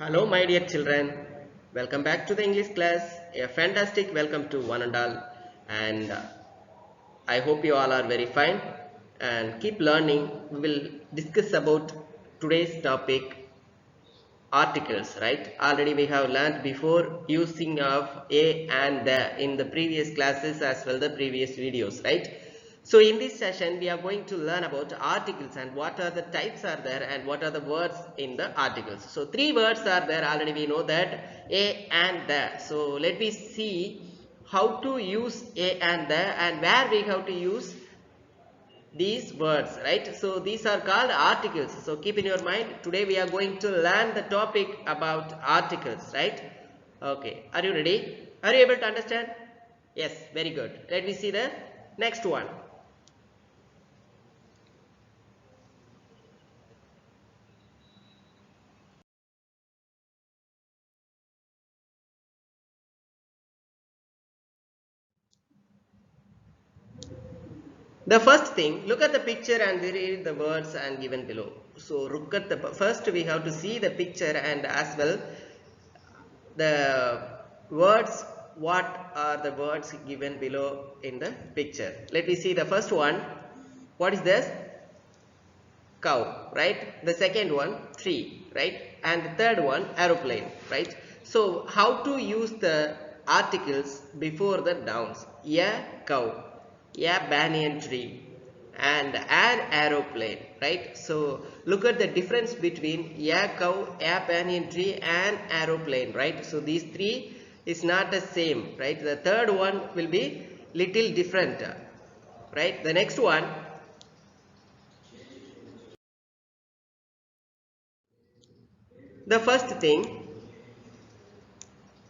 Hello, my dear children. Welcome back to the English class. A fantastic welcome to one and all. And I hope you all are very fine and keep learning. We will discuss about today's topic articles, right? Already we have learned before using of a and the in the previous classes as well the previous videos, right? So in this session we are going to learn about articles and what are the types are there and what are the words in the articles. So three words are there, already we know that, a and the. So let me see how to use a and the and where we have to use these words, right? So these are called articles. So keep in your mind, today we are going to learn the topic about articles, right? Okay, are you ready? Are you able to understand? Yes, very good. Let me see the next one. The first thing, look at the picture and read the words and given below. So look at the first, we have to see the picture and as well the words. What are the words given below in the picture? Let me see the first one. What is this? Cow, right? The second one, tree, right? And the third one, aeroplane, right? So how to use the articles before the nouns? A cow, a banyan tree, and an aeroplane, right? So look at the difference between a cow, a banyan tree, and aeroplane, right? So these three is not the same, right? The third one will be little different, right? The next one, the first thing,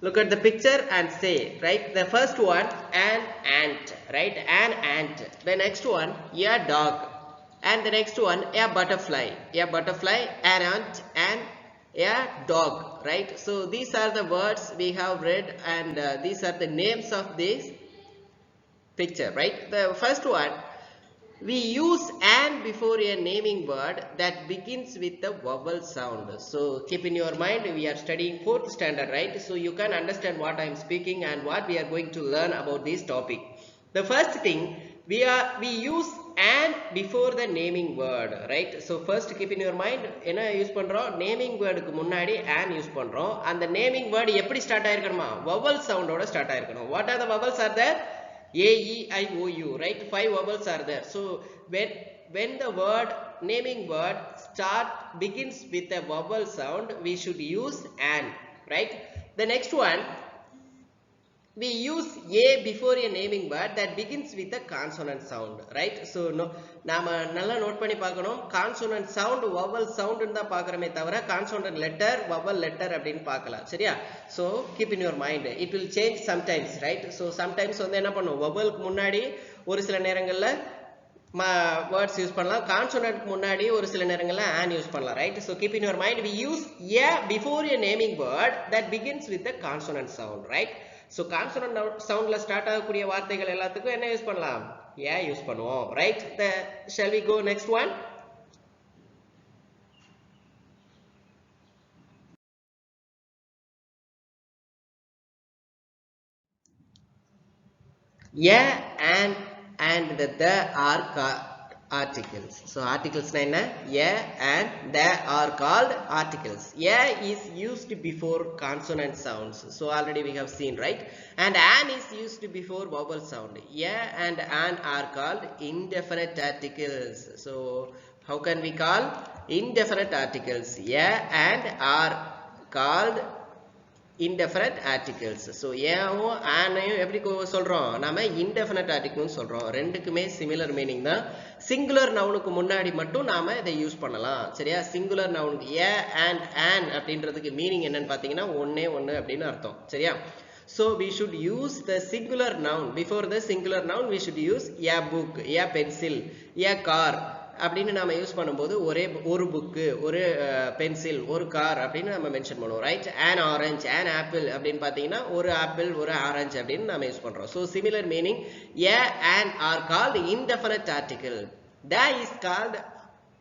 look at the picture and say, right? The first one, an ant, right? An ant. The next one, a dog. And the next one, a butterfly. A butterfly, an ant, and a dog, right? So these are the words we have read, and these are the names of this picture, right? The first one, we use an before a naming word that begins with the vowel sound. So keep in your mind, we are studying 4th standard, right? So you can understand what I am speaking and what we are going to learn about this topic. The first thing, we use an before the naming word, right? So first keep in your mind, என்ன use பண்றோம், naming word க்கு முன்னாடி an use பண்றோம். அந்த naming word எப்படி start ஆயிருக்கணுமா, vowel sound ஓட start ஆயிருக்கணும். What are the vowels are there? A, E, I, O, U, right? 5 vowels are there. So when the word, naming word begins with a vowel sound, we should use an, right? The next one, we use a before a naming word that begins with a consonant sound, right? So no, நாம நல்லா note பண்ணி பார்க்கணும், consonant sound vowel sound ன்னு தான் பார்க்கறமே தவிர consonant letter vowel letter அப்படினு பார்க்கல, சரியா? So keep in your mind, it will change sometimes, right? So sometimes வந்து என்ன பண்ணும், vowel க்கு முன்னாடி ஒரு சில நேரங்கள்ல words யூஸ் பண்ணலாம், consonant க்கு முன்னாடி ஒரு சில நேரங்கள்ல an யூஸ் பண்ணலாம், right? So keep in your mind, we use a before a naming word that begins with a consonant sound, right? So consonant soundல ஸ்டார்ட் ஆகக்கூடிய வார்த்தைகள் எல்லாத்துக்கும் என்ன யூஸ் பண்ணலாம், a யூஸ் பண்ணுவோம், right? Shall we go next one? A and the are articles. So articles na enna, a and the are called articles. A is used before consonant sounds, so already we have seen, right? And an is used before vowel sound. A and an are called indefinite articles. So how can we call indefinite articles? A and are called indefinite articles. So ஏவும் ஆனையும் எப்படி சொல்றோம், நாம indefinite articles சொல்றோம். ரெண்டுக்குமே similar meaning தான். singular nounக்கு முன்னாடி மட்டும் நாம இதை யூஸ் பண்ணலாம், சரியா? singular nounக்கு a and an அப்படின்றதுக்கு மீனிங் என்னன்னு பாத்தீங்கன்னா ஒண்ணே ஒண்ணு அப்படின்னு அர்த்தம், சரியா? So we should use the singular noun. Before the singular noun we should use a book, a pencil, a car அப்படின்னு நாம யூஸ் பண்ணும்போது ஒரு புக், ஒரு பென்சில், ஒரு கார் அப்படின்னு நம்ம மென்ஷன் பண்ணுவோம், right? an orange, an apple அப்படின்னு பாத்தீங்கன்னா ஒரு ஆப்பிள், ஒரு ஆரஞ்சு அப்படின்னு நாம யூஸ் பண்றோம். So similar meaning, a and are called indefinite article. The is called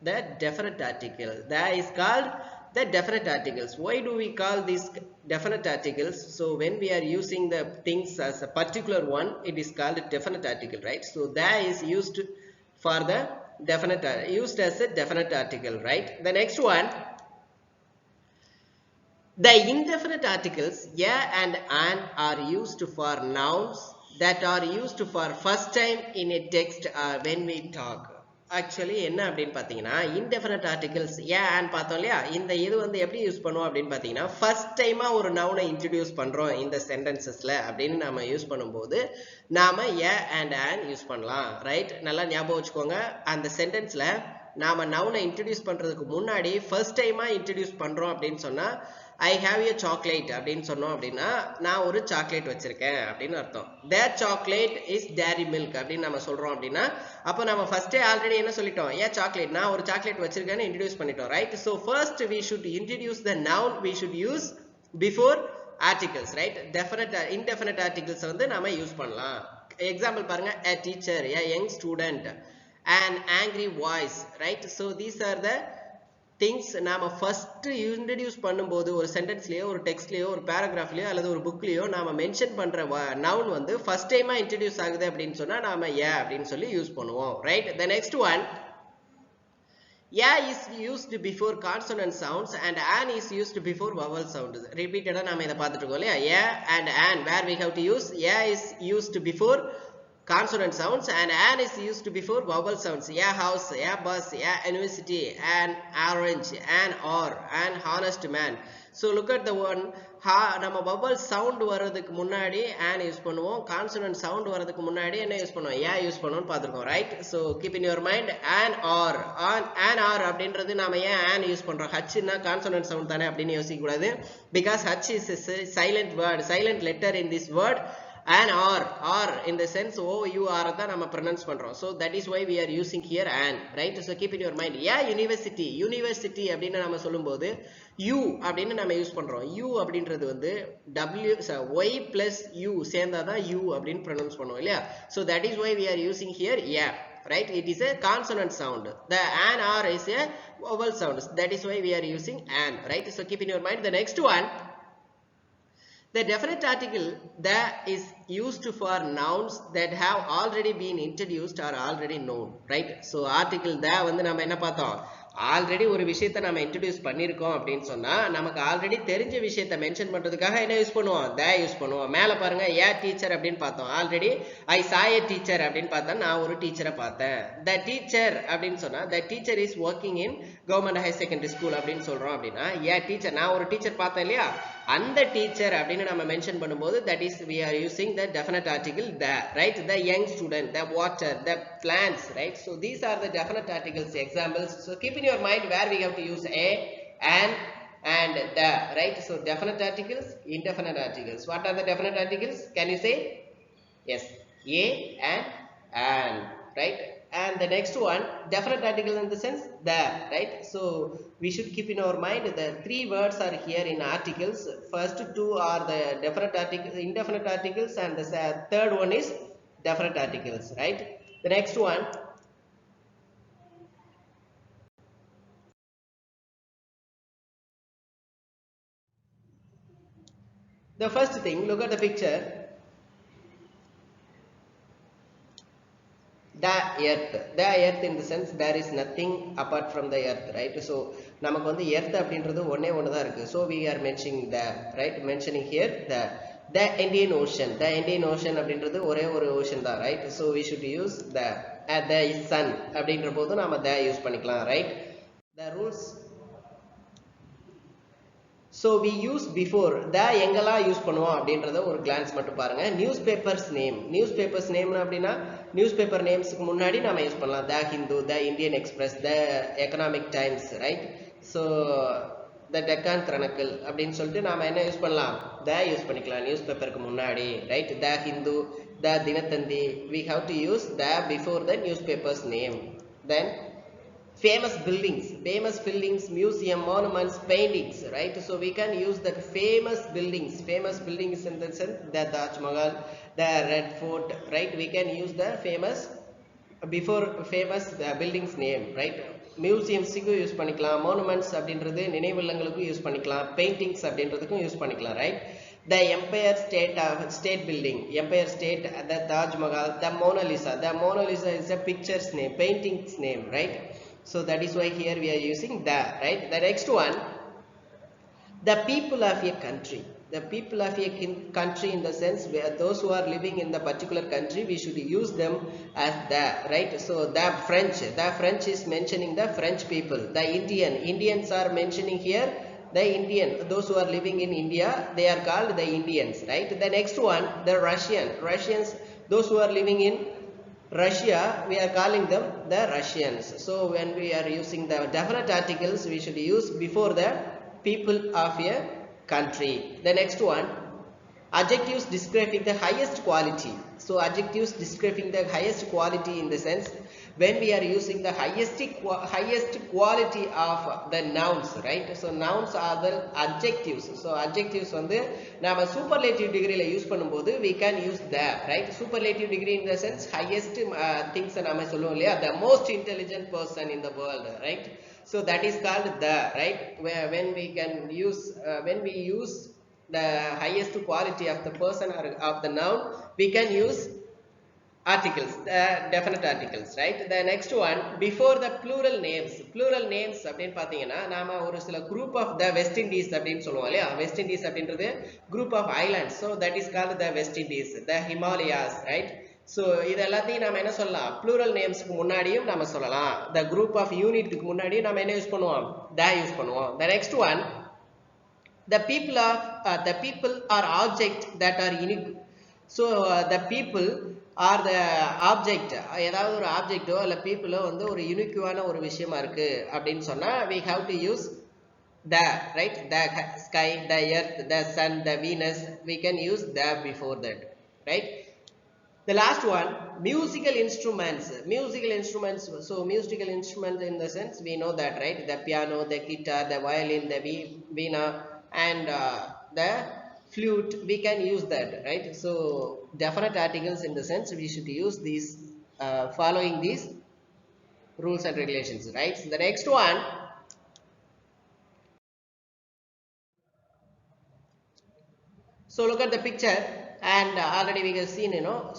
the definite article. The is called the definite articles. Why do we call these definite articles? So when we are using the things as a particular one, it is called a definite article, right? So that is used for the definite, used as a definite article, right? The next one, the indefinite articles a and an are used for nouns that are used for first time in a text when we talk. Actually என்ன அப்படின்னு பார்த்தீங்கன்னா, indefinite articles A and பார்த்தோம் இல்லையா, இந்த இது வந்து எப்படி use பண்ணுவோம் அப்படின்னு பார்த்தீங்கன்னா, ஃபர்ஸ்ட் டைமா ஒரு நவுனை இன்ட்ரடியூஸ் பண்றோம் இந்த சென்டென்சஸ்ல அப்படின்னு நாம யூஸ் பண்ணும்போது நாம ஏ அண்ட் ஆன் யூஸ் பண்ணலாம், ரைட்? நல்லா ஞாபகம் வச்சுக்கோங்க. அந்த சென்டென்ஸ்ல நாம நவுனை இன்ட்ரடியூஸ் பண்றதுக்கு முன்னாடி ஃபர்ஸ்ட் டைமா இன்ட்ரடியூஸ் பண்றோம் அப்படின்னு சொன்னா, I have a chocolate அப்படின்னு சொன்னோம் அப்படின்னா, நான் ஒரு சாக்லேட் வச்சிருக்கேன் அப்படின்னு அர்த்தம். That chocolate is dairy milk அப்படின்னு நம்ம சொல்றோம் அப்படின்னா, அப்போ நம்ம ஃபர்ஸ்டே ஆல்ரெடி என்ன சொல்லிட்டோம், ஏன் சாக்லேட், நான் ஒரு சாக்லேட் வச்சிருக்கேன்னு இன்ட்ரடியூஸ் பண்ணிட்டோம், right? So first we should introduce the noun, we should use before articles, right? Definite indefinite articles வந்து நாம யூஸ் பண்ணலாம். எக்ஸாம்பிள் பாருங்க, a teacher, a young student, an angry voice, right? So these are the things நாம first introduce பண்ணும்போது ஒரு சென்டென்ஸ்லயோ ஒரு டெக்ஸ்ட்லயோ ஒரு பேராகிராஃப்லயோ அல்லது ஒரு புக்லயோ நாம மென்ஷன் பண்ற நவுன் வந்து ஃபர்ஸ்ட் டைமா இன்ட்ரடியூஸ் ஆகுது அப்படின்னு சொன்னா நாம ஏ அப்படின்னு சொல்லி யூஸ் பண்ணுவோம், right? the next one, a is used before consonant sounds and an is used before vowel sounds. ரிப்பீட்டடா நாம இத பார்த்துட்டு இருக்கோம் இல்லையா, a and an, where we have to use a is used before consonant sounds and an is used before vowel sounds. A house, a bus, a university, an orange, an or, an honest man. So look at the one, நம்ம vowel sound வரதுக்கு முன்னாடி an use பண்ணுவோம், consonant sound வரதுக்கு முன்னாடி என்ன use பண்ணுவோம், a use பண்ணுவோம் பார்த்திருக்கோம், right? So keep in your mind an or, an or அப்படின்றது நாம ஏன் an யூஸ் பண்றோம், h னா consonant sound தானே அப்படின்னு யோசிக்க கூடாது, because h is a silent word, silent letter in this word. An or in the sense our தான் நம்ம pronounce பண்றோம், so that is why we are using here an, right? So keep in your mind, university, university அப்படின்னு நம்ம சொல்லும்போது u அப்படின்னு நம்ம use பண்றோம். u அப்படின்றது வந்து y plus u சேர்ந்தாதான் u அப்படின்னு pronounce பண்ணுவோம் இல்லையா, so that is why we are using here right? It is a consonant sound. The an or is a vowel sound, that is why we are using an, right? So keep in your mind. The next one, the definite article that is used for nouns that have already been introduced or already known, right? So article that வந்து நம்ம என்ன பார்த்தோம், already ஒரு விஷயத்தை நம்ம introduce பண்ணிருக்கோம் அப்படின்னு சொன்னா நமக்கு ஆல்ரெடி தெரிஞ்ச விஷயத்தை மென்ஷன் பண்றதுக்காக என்ன யூஸ் பண்ணுவோம், த யூஸ் பண்ணுவோம். மேல பாருங்க, ஏ டீச்சர் அப்படின்னு பார்த்தோம், already I saw a teacher அப்படின்னு பார்த்தா நான் ஒரு டீச்சரை பார்த்தேன். த டீச்சர் அப்படின்னு சொன்னா the teacher is working in government higher secondary school அப்படின்னு சொல்றோம் அப்படின்னா, ஏ டீச்சர், நான் ஒரு டீச்சர் பார்த்தேன் இல்லையா, அந்த டீச்சர் அப்படின்னு நம்ம மென்ஷன் பண்ணும்போது that is we are using the definite article the, right? The young student, the water, the plants, right? So these are the definite articles examples. So keep in your mind where we have to use a, an and the, right? So definite articles, indefinite articles. What are the definite articles? Can you say? Yes, a and an, right? And the next one, definite article in the sense the, right? So we should keep in our mind the three words are here in articles. First two are the definite articles, indefinite articles, and the third one is definite articles, right? The next one, the first thing, look at the picture. The earth in the sense there is nothing apart from the earth, right? So நமக்கு வந்து earth அப்படின்றது ஒண்ணே தான் இருக்கு, so we are mentioning the, right? Mentioning here the Indian Ocean. The Indian Ocean அப்படின்றது ஒரே ஒரு ocean தான், right? So we should use the sun அப்படின்ற போது நாம the யூஸ் பண்ணிக்கலாம், right? The rules, so we use before the எங்கெல்லாம் use பண்ணுவோம் அப்படின்றத ஒரு glance மட்டும் பாருங்க. நியூஸ்பேப்பர்ஸ் நேம், நியூஸ்பேப்பர்ஸ் நேம் அப்படின்னா நியூஸ்பேப்பர் நேம்ஸ்க்கு முன்னாடி நாம யூஸ் பண்ணலாம் the Hindu, the Indian express, the economic times, right? So the Deccan chronicle அப்படின்னு சொல்லிட்டு நாம என்ன யூஸ் பண்ணலாம், த யூஸ் பண்ணிக்கலாம் நியூஸ் பேப்பருக்கு முன்னாடி, right? The Hindu, the Dinathanthi, we have to use the before the newspaper's name. Then famous buildings, museum, monuments, paintings, right? So we can use that famous buildings in the sense the Taj Mahal, the Red Fort, right? We can use the famous before famous buildings name, right? மியூசியம்ஸுக்கும் use பண்ணிக்கலாம், monuments அப்படின்றது நினைவில்லங்களுக்கும் use பண்ணிக்கலாம், paintings அப்படின்றதுக்கும் use பண்ணிக்கலாம், right? The Empire State Building, Empire State, the Taj Mahal, the Mona Lisa. The Mona Lisa is a picture's name, painting's name, right? So that is why here we are using the, right? The next one, the people of a country. The people of a country, in the sense where those who are living in the particular country, we should use them as the, right? So the French is mentioning the French people. The Indians are mentioning here the Indian, those who are living in India, they are called the Indians, right? The next one, the Russians, those who are living in Russia, we are calling them the Russians. So when we are using the definite articles, we should use before the people of a country. The next one, adjectives describing the highest quality. So adjectives describing the highest quality, in the sense when we are using the highest quality of the nouns, right? So nouns are the adjectives. So adjectives வந்து நாம superlative degree ல use பண்ணும்போது we can use the, right? Superlative degree in the sense highest things நாம சொல்லுவோம் இல்லையா, the most intelligent person in the world, right? So that is called the, right? When we can use when we use the highest quality of the person or of the noun, we can use articles, definite articles, right? The next one, before the plural names அப்படினு பாத்தீங்கன்னா நாம ஒரு சில group of the West Indies அப்படினு சொல்லுவோம் இல்லையா. West Indies அப்படின்றது group of islands, so that is called the West Indies, the Himalayas, right? So இது எல்லாத்தையும் நாம என்ன சொல்லலாம், plural namesக்கு முன்னாடியும் நாம சொல்லலாம். The group of unitக்கு முன்னாடியும் நாம என்ன யூஸ் பண்ணுவோம், the யூஸ் பண்ணுவோம். The next one, the people are object that are unique. So the people are the object, ஏதாவது ஒரு ஆப்ஜெக்டோ இல்ல பீப்புளோ வந்து ஒரு யூனிக்கான ஒரு விஷயமா இருக்கு அப்படின்னு சொன்னா we have to use the, right? The sky, the earth, the sun, the Venus, we can use the before that, right? The last one, musical instruments. So musical instrument, in the sense we know that, right? The piano, the guitar, the violin, the veena, and the flute, we can use that, right? So definite articles, in the sense we should use these following these rules and regulations, right? So the next one, so look at the picture, and already we have seen,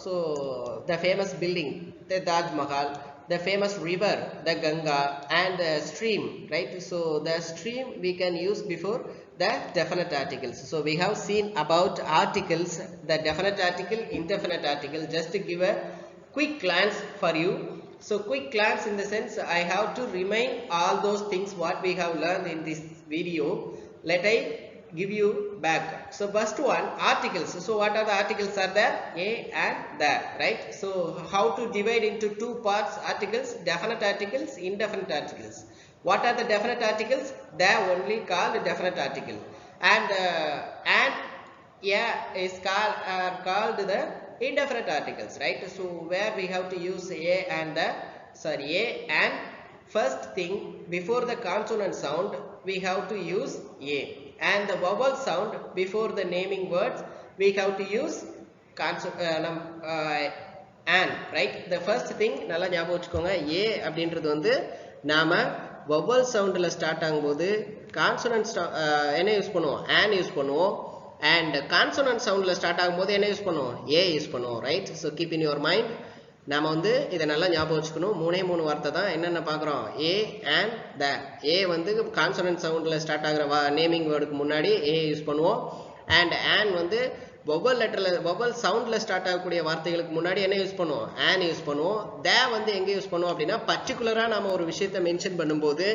so the famous building, the Taj Mahal, the famous river, the Ganga, and the stream, right? So the stream we can use before the definite articles. So we have seen about articles, the definite article, indefinite article. Just to give a quick glance for you. So quick glance, in the sense I have to remind all those things what we have learned in this video. Let I give you back. So first one, articles. So what are the articles are there? A and the, right? So how to divide into two parts articles, definite articles, indefinite articles. What are the definite articles? They are only called definite article, and yeah is called the indefinite articles, right? So where we have to use a and first thing, before the consonant sound we have to use a, and the vowel sound before the naming words we have to use an, right? The first thing நல்லா ஞாபகம் வச்சுக்கோங்க, a அப்படின்றது வந்து நாம vowel soundல start ஆகும்போது consonant என்ன use பண்ணுவோம், an use பண்ணுவோம், and கான்சோனன்ட் சவுண்ட்ல ஸ்டார்ட் ஆகும்போது என்ன யூஸ் பண்ணுவோம், a யூஸ் பண்ணுவோம், right? So keep in your mind, நாம வந்து இதை நல்லா ஞாபகம் வச்சுக்கணும். மூணு வார்த்தை தான் என்னென்ன பார்க்குறோம், a and the. a வந்து கான்சோனன்ட் சவுண்ட்ல ஸ்டார்ட் ஆகிற நேமிங் வேர்டுக்கு முன்னாடி a யூஸ் பண்ணுவோம், and an வந்து வவல் சவுண்ட்ல ஸ்டார்ட் ஆகக்கூடிய வார்த்தைகளுக்கு முன்னாடி என்ன யூஸ் பண்ணுவோம், an யூஸ் பண்ணுவோம். the வந்து எங்க யூஸ் பண்ணுவோம் அப்படின்னா, பர்டிகுலரா நாம ஒரு விஷயத்தை மென்ஷன் பண்ணும்போது,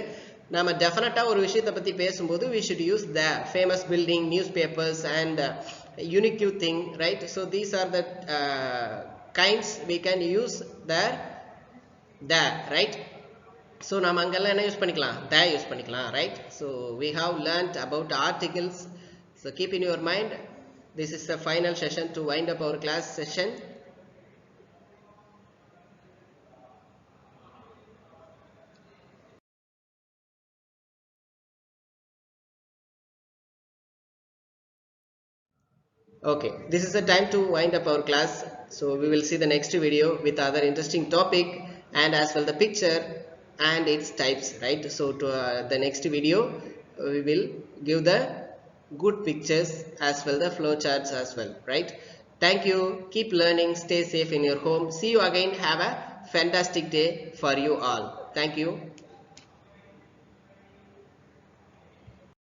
நாம டெஃபினட்டா ஒரு விஷயத்தை பத்தி பேசும்போது we should use the, famous building, newspapers, and unique thing, right? So these are the kinds we can use the, right? So நாம அங்கெல்லாம் என்ன யூஸ் பண்ணிக்கலாம், the யூஸ் பண்ணிக்கலாம், right? So we have learnt about articles. So keep in your mind, this is the final session to wind up our class session. Okay, this is the time to wind up our class. So we will see the next video with other interesting topic and as well the picture. and its types, right? So to the next video we will give the good pictures as well, the flow charts as well, right? Thank you. Keep learning. Stay safe in your home. See you again. Have a fantastic day for you all. Thank you.